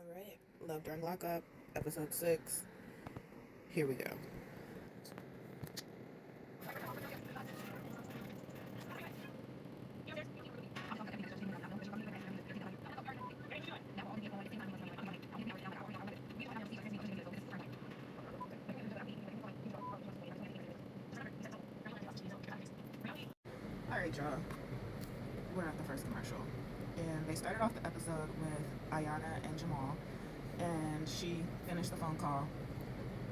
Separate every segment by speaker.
Speaker 1: Alright, Love During Lockup, episode 6. Here we go. Alright, y'all. We're at the first commercial. And they started off the episode with Ayana and Jamal. And she finished the phone call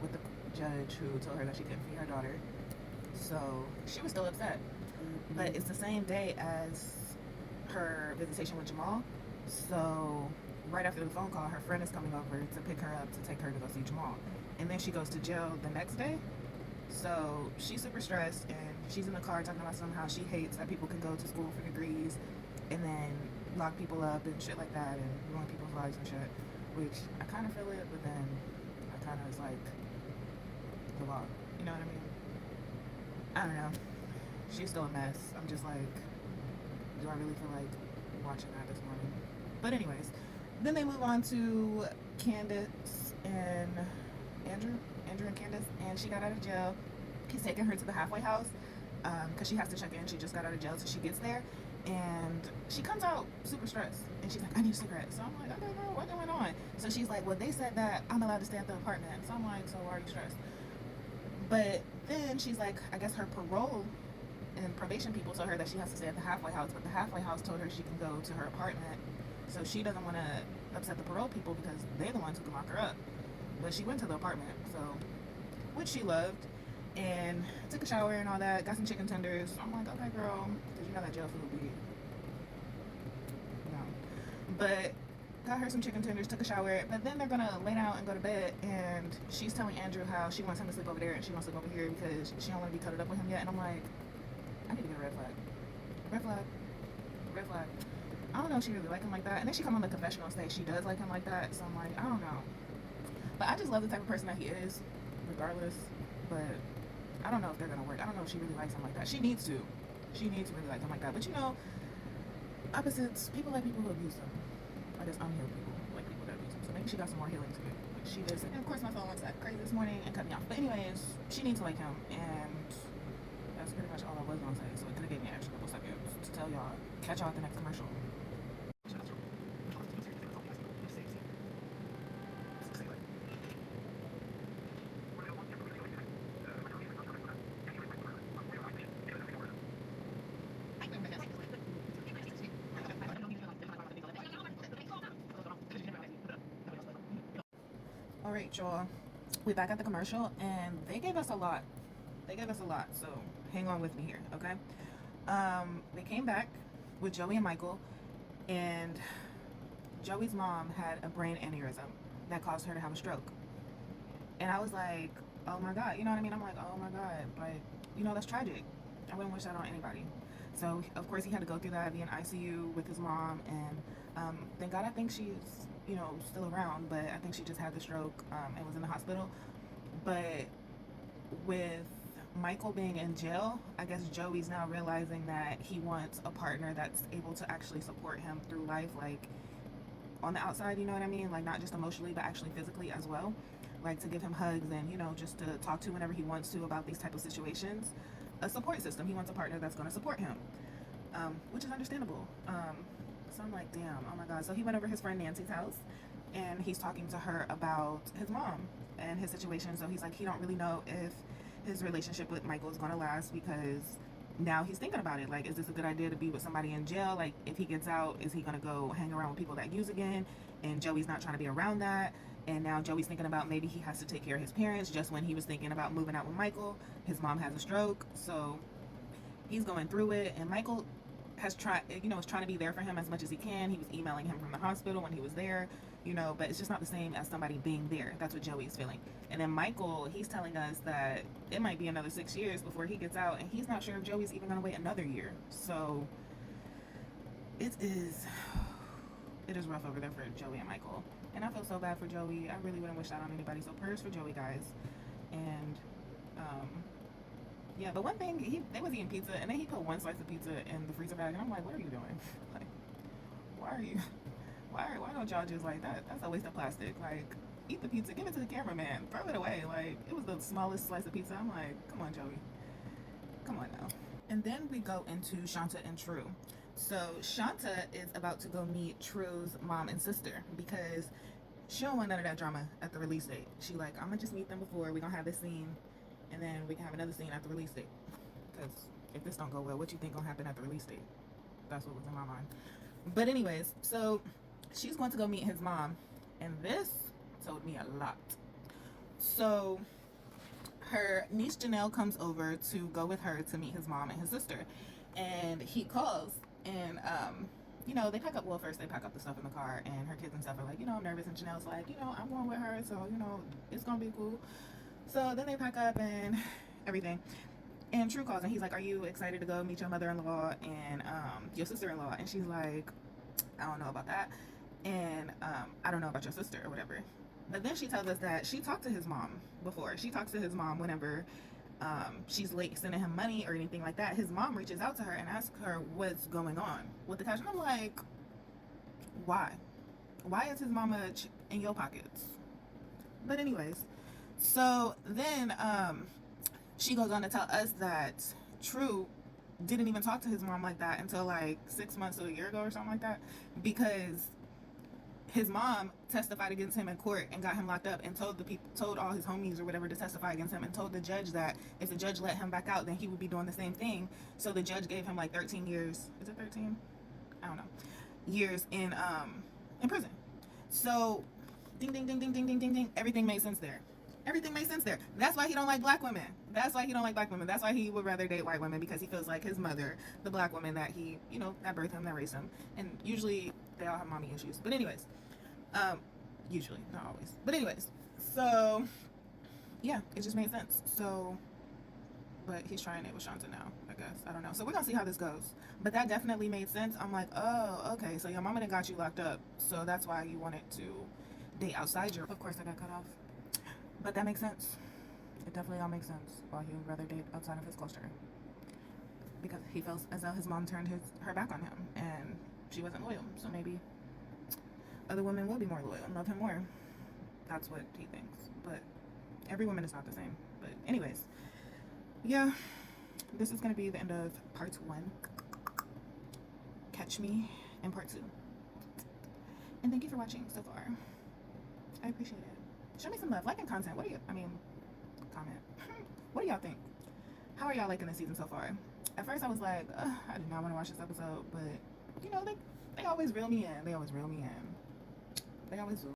Speaker 1: with the judge who told her that she couldn't feed her daughter. So she was still upset. But it's the same day as her visitation with Jamal. So right after the phone call, her friend is coming over to pick her up to take her to go see Jamal. And then she goes to jail the next day. So she's super stressed and she's in the car talking about somehow she hates that people can go to school for degrees and then lock people up and shit like that and ruin people's lives and shit. Which I kind of feel it, but then I kind of was like, the law. You know what I mean? I don't know. She's still a mess. I'm just like, do I really feel like watching that this morning? But anyways, then they move on to Candace and Andrew and Candace, and she got out of jail. He's taking her to the halfway house because she has to check in. She just got out of jail, so she gets there, and she comes out super stressed, and she's like, I need a cigarette. So I'm like, I don't know what's going on. So she's like, well, they said that I'm allowed to stay at the apartment. So I'm like, so why are you stressed? But then she's like, I guess her parole and probation people told her that she has to stay at the halfway house, but the halfway house told her she can go to her apartment. So she doesn't want to upset the parole people because they're the ones who can lock her up. But she went to the apartment, so, which she loved, and took a shower and all that, got some chicken tenders. I'm like, okay, girl, because you know that jail food be, no. But got her some chicken tenders, took a shower, but then they're gonna lay down and go to bed, and she's telling Andrew how she wants him to sleep over there and she wants to sleep over here because she don't want to be cuddled up with him yet. And I'm like, I need to get a red flag. Red flag. Red flag. I don't know if she really like him like that. And then she come on the confessional and say she does like him like that. So I'm like, I don't know. But I just love the type of person that he is, regardless. But I don't know if they're gonna work. I don't know if she really likes him like that. She needs to. She needs to really like him like that. But you know, opposites, people like people who abuse them. I guess unhealed people like people that abuse them. So maybe she got some more healing to do. But she doesn't. And of course my phone went that crazy this morning and cut me off. But anyways, she needs to like him, and that's pretty much all I was gonna say. So it could have gave me an extra couple seconds to tell y'all. Catch y'all at the next commercial. All right, y'all. We back at the commercial, and they gave us a lot. They gave us a lot, so hang on with me here, okay? They came back with Joey and Michael, and Joey's mom had a brain aneurysm that caused her to have a stroke. And I was like, oh my God, you know what I mean? I'm like, oh my God, like, you know, that's tragic. I wouldn't wish that on anybody. So, of course, he had to go through that, be in ICU with his mom, and thank God I think she's, you know, still around, but I think she just had the stroke and was in the hospital. But with Michael being in jail, I guess Joey's now realizing that he wants a partner that's able to actually support him through life, like on the outside, you know what I mean? Like not just emotionally, but actually physically as well. Like to give him hugs and, you know, just to talk to whenever he wants to about these type of situations. A support system. He wants a partner that's going to support him, which is understandable. So I'm like, damn, oh my God. So he went over to his friend Nancy's house and he's talking to her about his mom and his situation. So he's like, he don't really know if his relationship with Michael is going to last because now he's thinking about it. Like, is this a good idea to be with somebody in jail? Like, if he gets out, is he going to go hang around with people that use again? And Joey's not trying to be around that. And now Joey's thinking about maybe he has to take care of his parents just when he was thinking about moving out with Michael. His mom has a stroke. So he's going through it. And Michael has tried, you know, is trying to be there for him as much as he can. He was emailing him from the hospital when he was there, you know, but it's just not the same as somebody being there. That's what Joey is feeling. And then Michael, he's telling us that it might be another 6 years before he gets out, and he's not sure if Joey's even going to wait another year. So it is rough over there for Joey and Michael. And I feel so bad for Joey. I really wouldn't wish that on anybody. So prayers for Joey, guys. And yeah, but one thing, they was eating pizza, and then he put one slice of pizza in the freezer bag, and I'm like, what are you doing? Like, why are you why don't y'all just like that? That's a waste of plastic. Like, eat the pizza, give it to the cameraman, throw it away. Like, it was the smallest slice of pizza. I'm like, come on, Joey, come on now. And then we go into Shanta and True. So Shanta is about to go meet True's mom and sister because she don't want none of that drama at the release date. She like, I'm gonna just meet them before we gonna have this scene, and then we can have another scene at the release date. Because if this don't go well, what you think gonna happen at the release date? That's what was in my mind. But anyways, so she's going to go meet his mom, and this told me a lot. So her niece Janelle comes over to go with her to meet his mom and his sister, and he calls, and you know, they pack up. Well, first they pack up the stuff in the car, and her kids and stuff are like, you know, I'm nervous, and Janelle's like, you know, I'm going with her, so you know, it's gonna be cool. So then they pack up and everything, and True calls, and he's like, are you excited to go meet your mother-in-law and your sister-in-law? And she's like, I don't know about that, and I don't know about your sister or whatever. But then she tells us that she talked to his mom before. She talks to his mom whenever she's late sending him money or anything like that. His mom reaches out to her and asks her what's going on with the cash. And I'm like, why? Why is his mama in your pockets? But anyways, so then she goes on to tell us that True didn't even talk to his mom like that until like 6 months to a year ago or something like that, because his mom testified against him in court and got him locked up, and told all his homies or whatever to testify against him, and told the judge that if the judge let him back out, then he would be doing the same thing. So the judge gave him like 13 years. Is it 13? I don't know. Years in prison. So ding ding ding ding ding ding ding ding. Everything made sense there. Everything makes sense there. That's why he don't like black women. That's why he don't like black women. That's why he would rather date white women, because he feels like his mother, the black woman that he, you know, that birthed him, that raised him, and usually they all have mommy issues. But anyways, usually, not always. But anyways, so yeah, it just made sense. So, but he's trying it with Shanta now, I guess. I don't know. So we're gonna see how this goes. But that definitely made sense. I'm like, oh, okay. So your mama done got you locked up. So that's why you wanted to date outside your. Of course, I got cut off. But that makes sense. It definitely all makes sense why he would rather date outside of his culture. Because he feels as though his mom turned her back on him and she wasn't loyal. So maybe other women will be more loyal and love him more. That's what he thinks. But every woman is not the same. But anyways, yeah, this is going to be the end of part 1. Catch me in part 2. And thank you for watching so far. I appreciate it. Show me some love, like and content. What do you, comment. What do y'all think? How are y'all liking this season so far? At first I was like, I did not want to watch this episode, but you know, they always reel me in. They always reel me in. They always do.